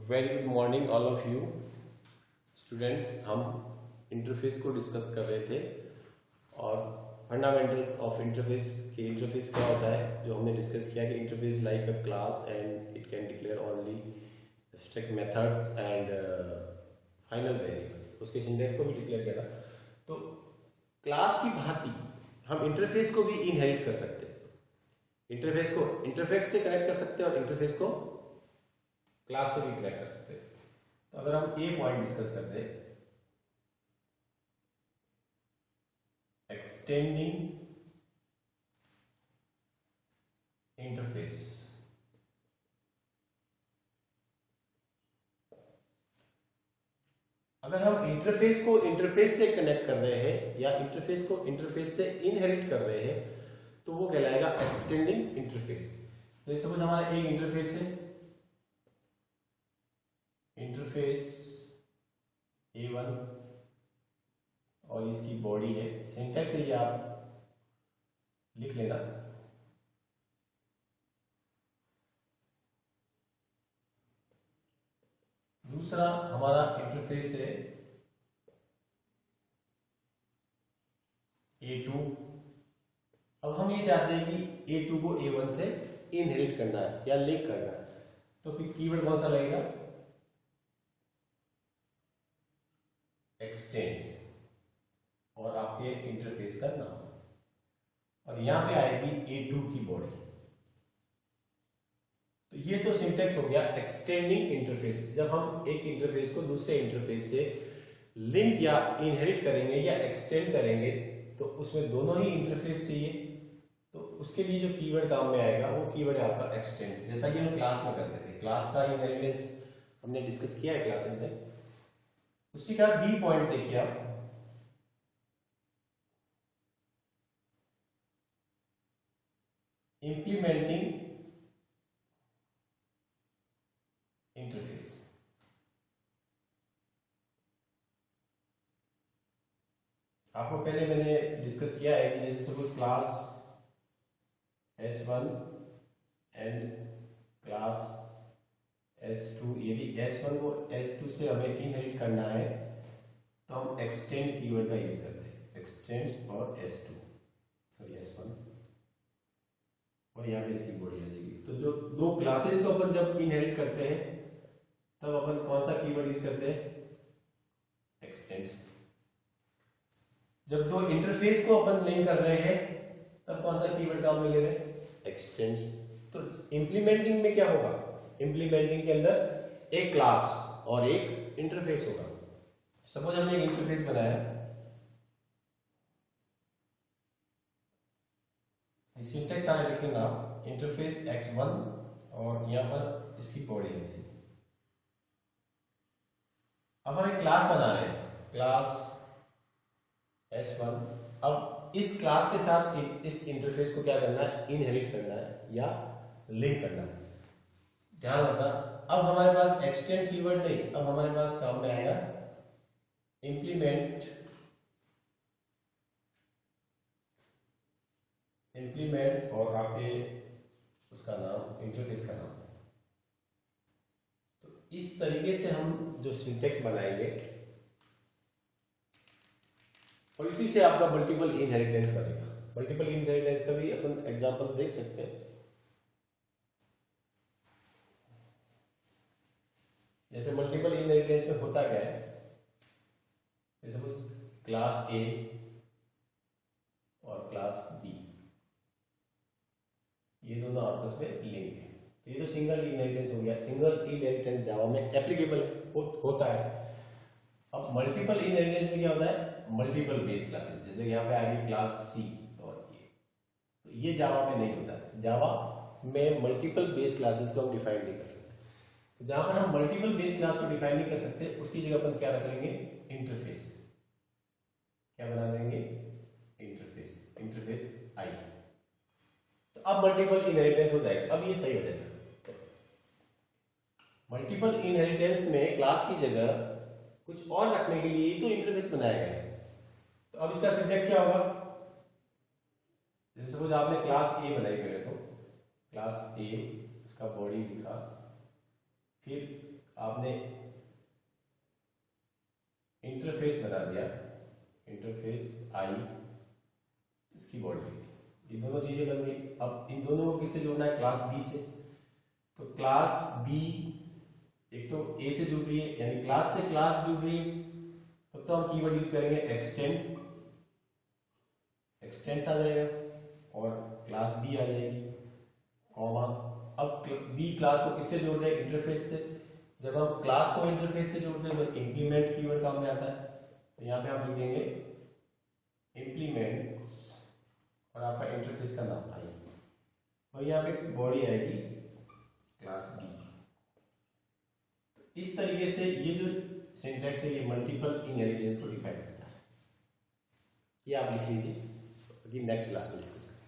Very good morning all of you students. हम interface को discuss कर रहे थे और फंडामेंटल्स ऑफ इंटरफेस कि इंटरफेस क्या होता है, जो हमने डिस्कस किया कि interface like a class and it can declare only abstract methods and final variables. उसके सिंटैक्स को भी डिक्लेयर किया था। तो क्लास की भांति हम इंटरफेस को भी इनहेरिट कर सकते हैं। इंटरफेस को इंटरफेस से कनेक्ट कर सकते हैं और इंटरफेस को क्लास से भी कनेक्ट कर सकते हैं। तो अगर हम एक पॉइंट डिस्कस करते हैं, एक्सटेंडिंग इंटरफेस। अगर हम इंटरफेस को इंटरफेस से कनेक्ट कर रहे हैं या इंटरफेस को इंटरफेस से इनहेरिट कर रहे हैं तो वो कहलाएगा एक्सटेंडिंग इंटरफेस। तो सपोज हमारा एक इंटरफेस है, इंटरफेस A1 और इसकी बॉडी है। सिंटैक्स है ये, आप लिख लेना। दूसरा हमारा इंटरफेस है A2। अब हम ये चाहते हैं कि A2 को A1 से इनहेरिट करना है या लिंक करना है, तो फिर कीवर्ड कौन सा लगेगा? एक्सटेंड्स और आपके इंटरफेस का नाम, और यहां पे आएगी A2 की बॉडी। तो ये तो सिंटैक्स हो गया एक्सटेंडिंग इंटरफेस। जब हम एक इंटरफेस को दूसरे इंटरफेस से लिंक या इनहेरिट करेंगे या एक्सटेंड करेंगे तो उसमें दोनों ही इंटरफेस चाहिए। तो उसके लिए जो कीवर्ड काम में आएगा वो कीवर्ड है आपका एक्सटेंड्स। जैसा कि हम क्लास में करते थे, क्लास का इनहेरिटेंस हमने डिस्कस किया है क्लासेस में। उसी का बी पॉइंट देखिए आप, इंप्लीमेंटिंग इंटरफेस। आपको पहले मैंने डिस्कस किया है कि जैसे suppose class S1 and class S2, यदि S1 को S2 से हमें इनहेरिट करना है तो हम एक्सटेंड कीवर्ड का यूज करते हैं। एक्सटेंड्स और S1 और यहाँ पे इसकी बॉडी आ जाएगी। तो जो दो क्लासेस को अपन जब इनहेरिट करते हैं तब अपन कौन सा कीवर्ड यूज करते हैं? एक्सटेंड्स। जब दो इंटरफेस को अपन लिंक कर रहे हैं तब कौन सा कीवर्ड काम में ले रहे हैं? एक्सटेंड्स। तो इंप्लीमेंटिंग में क्या होगा? इंप्लीमेंटिंग के अंदर एक क्लास और एक इंटरफेस होगा। सपोज हमने एक इंटरफेस बनाया, सिंटैक्स सारा लिख लेना आप, इंटरफेस X1 और यहां पर इसकी बॉडी है। अब हम एक क्लास बना रहे हैं, क्लास S1। अब इस क्लास के साथ इस इंटरफेस को क्या करना है? इनहेरिट करना है या लिंक करना है। ध्यान रखना, अब हमारे पास एक्सटेंड कीवर्ड नहीं, अब हमारे पास काम में आएगा इंप्लीमेंट्स और आपके उसका नाम, इंटरफेस का नाम। तो इस तरीके से हम जो सिंटैक्स बनाएंगे और इसी से आपका मल्टीपल इनहेरिटेंस बनेगा। मल्टीपल इनहेरिटेंस का भी अपन एग्जांपल देख सकते हैं। जैसे मल्टीपल इनहेरिटेंस में होता क्या है, जैसे क्लास A और क्लास B, ये दोनों आपस में लिंक है। तो ये तो सिंगल इनहेरिटेंस हो गया। सिंगल इनहेरिटेंस जावा में एप्लीकेबल होता है। अब मल्टीपल इनहेरिटेंस में क्या होता है? मल्टीपल बेस क्लासेस, जैसे यहाँ पे आएगी क्लास C और A। तो ये जावा में नहीं होता है। जावा में मल्टीपल बेस क्लासेस को हम डिफाइन नहीं कर सकते। तो जहां पर हम मल्टीपल बेस क्लास को डिफाइन नहीं कर सकते उसकी जगह अपन क्या रख लेंगे? इंटरफेस। क्या बना देंगे? Interface I। तो अब मल्टीपल इनहेरिटेंस हो जाएगा। अब ये सही हो जाएगा। मल्टीपल इनहेरिटेंस में क्लास की जगह कुछ और रखने के लिए तो इंटरफेस बनाया गया है। तो अब इसका सिंटैक्स क्या होगा? जैसे सपोज आपने क्लास A बनाई, पहले तो क्लास A, उसका बॉडी लिखा फिर आपने इंटरफेस बना दिया, इंटरफेस आई, इसकी बॉडी, ये दोनों चीजें बन गई। अब इन दोनों को किससे जोड़ना है? क्लास बी से। तो क्लास बी एक तो ए से जुड़ रही है, यानी क्लास से क्लास जुड़ रही है, तब तो हम कीवर्ड यूज करेंगे एक्सटेंड, एक्सटेंड्स आ जाएगा, और क्लास बी आ जाएगी, कॉमा। अब बी क्लास को किससे जोड़ रहे हैं? इंटरफेस से। जब हम क्लास को इंटरफेस से जोड़ते हैं तो इंप्लीमेंट कीवर्ड काम में आता है। तो यहाँ पे आप लिख देंगे इंप्लीमेंट्स और आपका इंटरफेस का नाम आई, और यहाँ पे बॉडी आएगी क्लास बी। तो इस तरीके से ये जो सिंटैक्स है ये मल्टीपल इनहेरिटेंस को डिफाइन करता है। ये आप लिख लीजिए, नेक्स्ट क्लास में डिस्कस करेंगे।